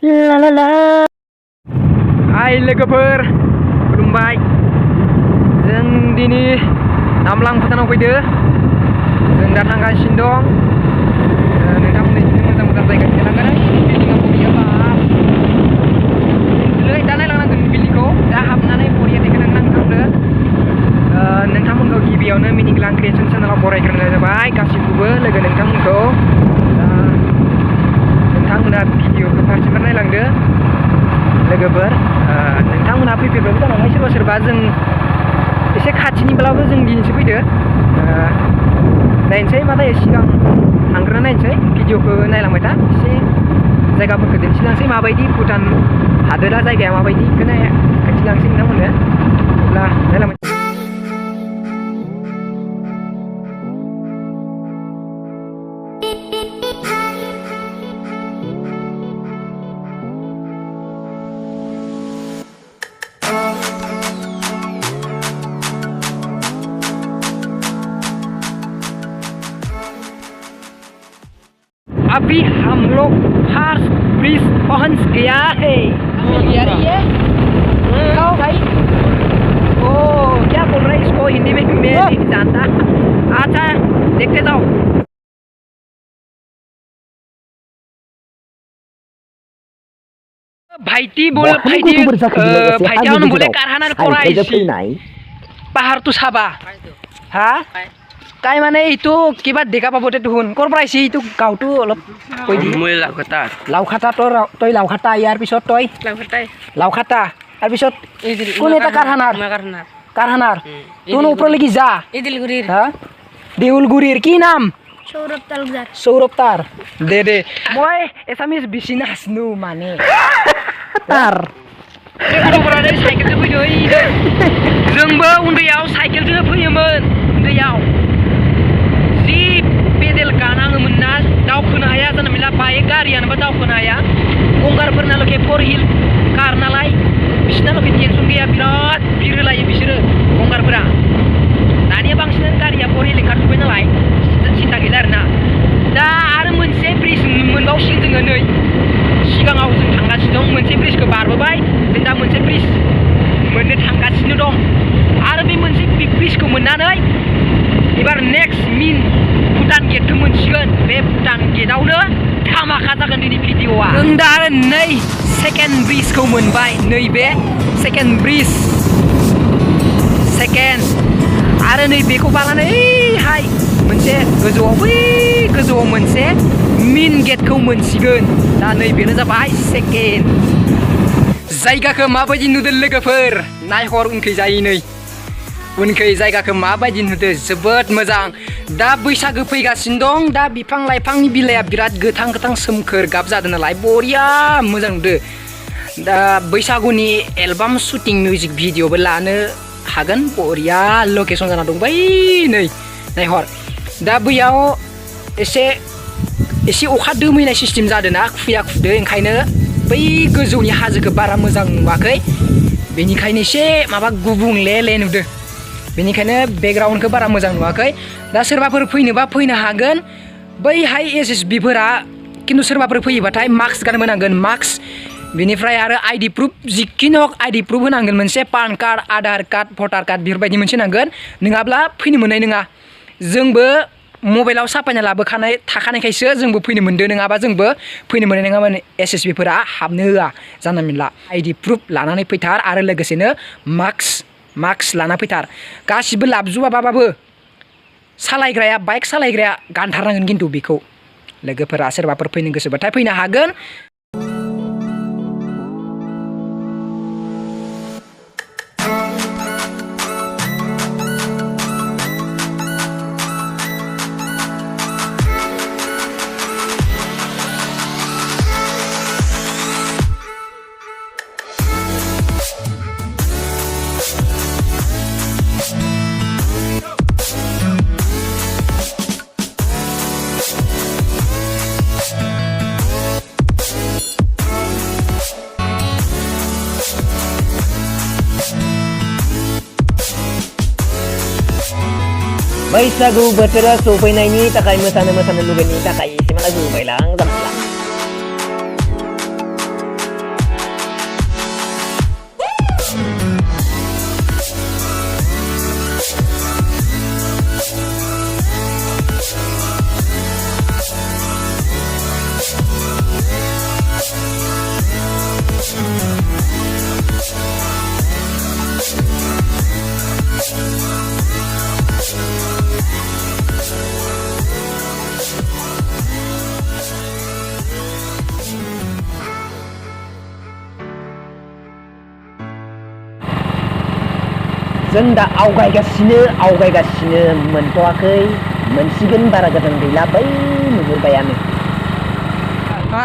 La la la. Hai logoफोर खुलुमबाय जों दिनै नामलां भुटानाव फैदो जों दा थांगासिनो दं नोंथांमोननि मोजां मोजां जायगा दिन्थिलांगोन बिल्डिंआ बरिया बाब दा नायलांनांगोन बिल्डिंखौ दा हाबनानै बरिया देखायलांनांगोन नोंथांमोनखौ गिबियावनो मिनिग्लां क्रिएसन चेनेलाव बरायग्रोनाय जाबाय गासिखौबो लोगो नोंथांमोनखौ नोंथांमोना भिडिअखौ फारसेनिफ्राय नायलांदो लोगोफोर नोंथांमोना फैफेरबायबो जानांगौ सोरबा सोरबा जों एसे खाथिनिब्लाबो जों दिनैसो फैदो नायनोसै मा जायो सिगां थांग्रोना नायनोसै भिडिअखौ नायलांबाय था एसे जायगाफोरखौ दिन्थिलांसै माबायदि भुटान हादोरा जायगाया माबायदि बेखौनो दिन्थिलांसै नोंथांमोननो अब्ला नायलांबाय अभी हम लोग फर्स्ट ब्रिज पहुंच गया है आओ भाई ओ क्या बोल रहे हैं इसको हिंदी में मैं नहीं जानता अच्छा देखते जाओ भाईटी बोल भाईटी भाईटी बोले कारखाना पहाड़ तो साबा हाँ काय माने इतो किबा देखा पाबते तुहुन करप्राइसि इतो गावटु अलप कइदि মই लावखाता तय लावखाता यार पिছত तय लावखाता आर पिছত कोन एटा कारखानार तुन ऊपर लगी जा इदिलगुरिर हां देउलगुरिर की नाम सौरभ तार दे মই एसामिस बिसिना हासनु माने तार गथ'फोरानो साइकेलजों फैदो जोंबो उन्दैयाव साइकेलजों फैयोमोन उन्दैयाव जि पेडेल गानाङोमोन ना दावखोनो हाया जानो मेला बाइक गारियानोबा दावखोनो हाया गंगारफोरनाल'खे फर हिल कार नालाय बिसिनाल'खे टेनसन गैया बिराद बिर होलायो बिसोरो गंगारफोरा दानिया बांसिनानो गारिया फर हिल ओंखारजोब्बाय नालाय सिन्था गैला आरोना दा आरो मोनसे ब्रिज मोनबावसिगोन जोङो नै सिगाङाव जों थांगासिनो दं मोनसे ब्रिजखौ बारबोबाय जों दा मोनसे ब्रिज मोननो थांगासिनो दं आरो बे मोनसे ब्रिजखौ मोननानै एबार नेक्स्ट भुटान गेटखौ मोनसिगोन बे भुटान गेटआवनो धामाका जागोन दिनै भिडिअआ जों दा आरो नै सेकेन्ड ब्रिजखौ मोनबाय नैबे सेकेन्ड ब्रिज सेकेन्ड आरो नै बेखौ बारनानै ओइहाय मोनसे गोजौआव बै गोजौआव मोनसे मेन गेटखौ मोनसिगोन दा नैबेनो जाबाय सेकेन्ड जायगाखौ माबायदि नुदों लोगोफोर नायहर उनखै जायो नै उनखै जायगाखौ माबायदि नुदों जोबोद मोजां दा बैसागो फैगासिनो दं दा बिफां लाइफांनि बिलाइया बिराद गोथां गोथां सोमखोर गाब जादों नालाय बरिया मोजां नुदों दा बैसागुनि एलबाम शुटिं मिउजिक भिडिअबो लानो हागोन बरिया लकेसन जाना दं बै नै नायहर दा बैयाव एसे अखा दोमैनाय सिस्टेम जादों ना खुया खुदो ओंखायनो बै गोजौनि हाजोखौ बारा मोजां नुवाखै बेनिखायनो एसे माबा गुबुंले नुदों बेनिखायनो बेकग्राउन्डखौ बारा मोजां नुवाखै दा सोरबाफोर फैनोबा फैनो हागोन बैहाय एसएसबिफोरा खिन्थु सोरबाफोर फैयोबाथाय मास्क गानबोनांगोन मास्क बेनिफ्राय आरो आइडि प्रुफ जिखिनि हक आइडि प्रुफ होनांगोन मोनसे पान कार्ड आधार कार्ड भटार कार्ड बेफोरबायदि मोनसे नांगोन नङाब्ला फैनो मोननाय नङा जोंबो मबाइलाव साफायना लाबोखानाय थाखानायखायसो जोंबो फैनो मोन्दों नङाबा जोंबो फैनो मोननाय नङामोन एसएसबिफोरा हाबनो होआ जानला मोनला आइडि प्रुफ लानानै फैथार आरो लोगोसेनो मास्क लाना फैथार गासिबो लाबजुबाबाबो सालायग्राया बाइक सालायग्राया गानथारनांगोन खिन्थु बेखौ लोगोफोरा सोरबाफोर फैनो गोसोबाथाय फैनो हागोन बैसागु बोथोरा सफैनायनि थाखाय मोसानो लुबैनायनि थाखाय एसे माला जुबायलां जामला जों दा आवगायगासिनो मोनथ'वाखै मोनसिगोन बारा गोजान गैला बै नुहुरबायानो हा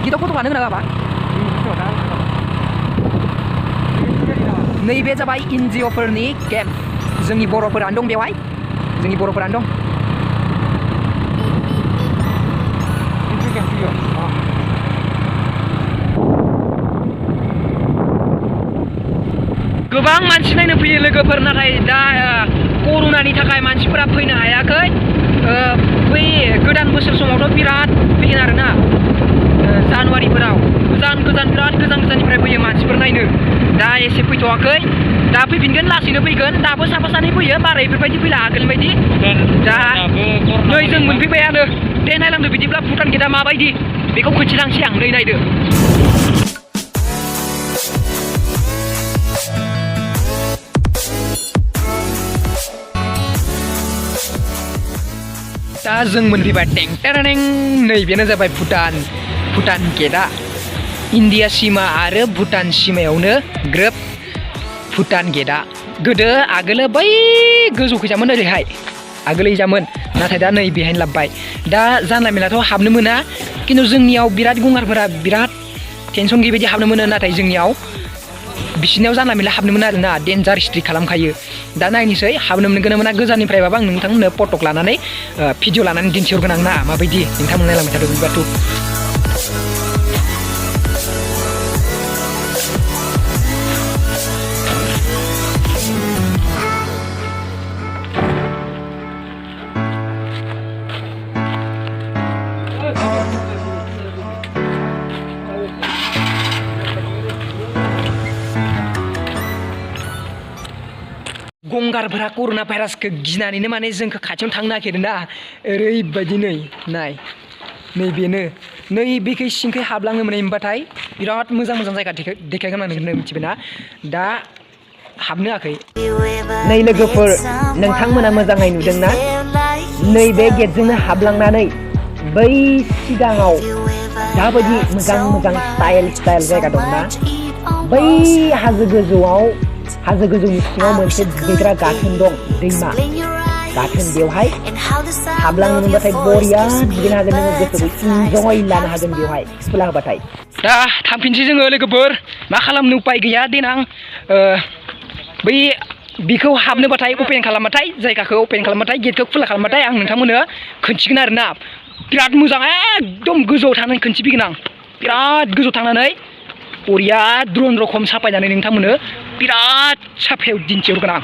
गिदिर फट' लानो गोनां नैबे जाबाय एनजिअफोरनि केम्प जोंनि बर'फोरानो दं बेवहाय गोबां मानसि नायनो फैयो लोगोफोर नाथाय दा कर'नानि थाखाय मानसिफोरा फैनो हायाखै बै गोदान बोसोर समावथ' बिराद फैगोन आरोना जानुवारिफोराव बिराद गोजाननिफ्राय फैयो मानसिफोर नायनो दा एसे फैथ'वाखै दा फैफिनगोन लासैनो फैगोन दाबो साफा सानै फैयो बारा बेफोरबायदि फैला आगोलनि बायदि दा नै जों मोनफैबायानो दे नायलांदो बिदिब्ला भुटान गेटआ माबायदि बेखौ खोन्थिलांसै आं नै नायदो दा जों मोनफैबाय टें टेरें नैबेनो जाबाय भुटान गेटआ इन्डिया सिमा आरो भुटान सिमायावनो ग्रोब भुटान गेटआ गोदो आगोलो बै गोजौखैजामोन ओरैहाय आगोलैजामोन नाथाय दा नै बेहायनो लाबबाय दा जानला मेलाथ' हाबनो मोना खिन्थु जोंनियाव बिराद गंगारफोरा बिराद टेनसन गैयैबायदि हाबनो मोनो नाथाय जोंनियाव बिसिनियाव जानला मेला हाबनो मोना आरोना डेन्जार स्ट्रिक खालामखायो दा नायनोसै हाबनो मोनगोन ना मोना गोजाननिफ्रायबाबो आं नोंथांमोननो फटक लानानै भिडिअ लानानै दिन्थिहरगोन आं ना माबायदि नोंथांमोन नायलांबाय थादों बिबाथ' गंगारफोरा कर'ना भाइरासखौ गिनानैनो माने जोंखौ खाथियावनो थांनो नागिरोना ओरैबायदि नैबेनो नैबेखै सिंखै हाबलाङो माने होनबाथाय बिराद मोजां जायगा देखायगोन आं नोंनो मिथिबायना दा हाबनो हायाखै नै लोगोफोर नोंथांमोना मोजाङै नुदोंना नैबे गेटजोंनो हाबलांनानै बै सिगाङाव दाबायदि मोजां स्टाइल जायगा दंना बै हाजो गोजौनि सिङाव मोनसे दुगैग्रा गाथोन दं दैमा गाथोन बेवहाय हाबलांनो मोनबाथाय बरिया दुगैनो हागोन नोङो गोसोखौ इन्जय लानो हागोन बेवहाय खुला होबाथाय दा थांफिनसै जोङो लोगोफोर मा खालामनो उपाय गैया देनां बिखौ हाबनोबाथाय अपेन खालामबाथाय जायगाखौ अपेन खालामबाथाय गेटखौ खुला खालामबाथाय आं नोंथांमोननो खोन्थिगोन आरोना बिराद मोजां एकदम गोजौआव थांनानै खोन्थिफैगोन आं बिराद गोजौआव थांनानै बरिया द्रन रखम साफायनानै नोंथांमोननो बिराद साफायाव दिन्थिहरगोन आं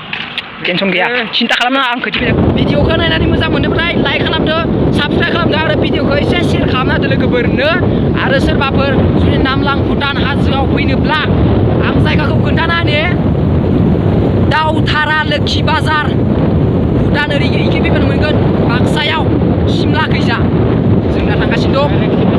टेनसन गैया सिन्था खालामनाङा आं खोन्थिफैगोन भिडिअखौ नायनानै मोजां मोनोब्लाथाय लाइक खालामदो साबस्क्राइब खालामदो आरो भिडिअखौ एसे शेयार खालामना होदो लोगोफोरनो आरो सोरबाफोर जुदि नामलां भुटान हाजोआव फैनोब्ला आं जायगाखौ खोन्थाना होनि दावथारा लोखि बाजार भुटान ओरै फैबानो मोनगोन बाक्सायाव सिमला खैजा जों दा थांगासिनो दं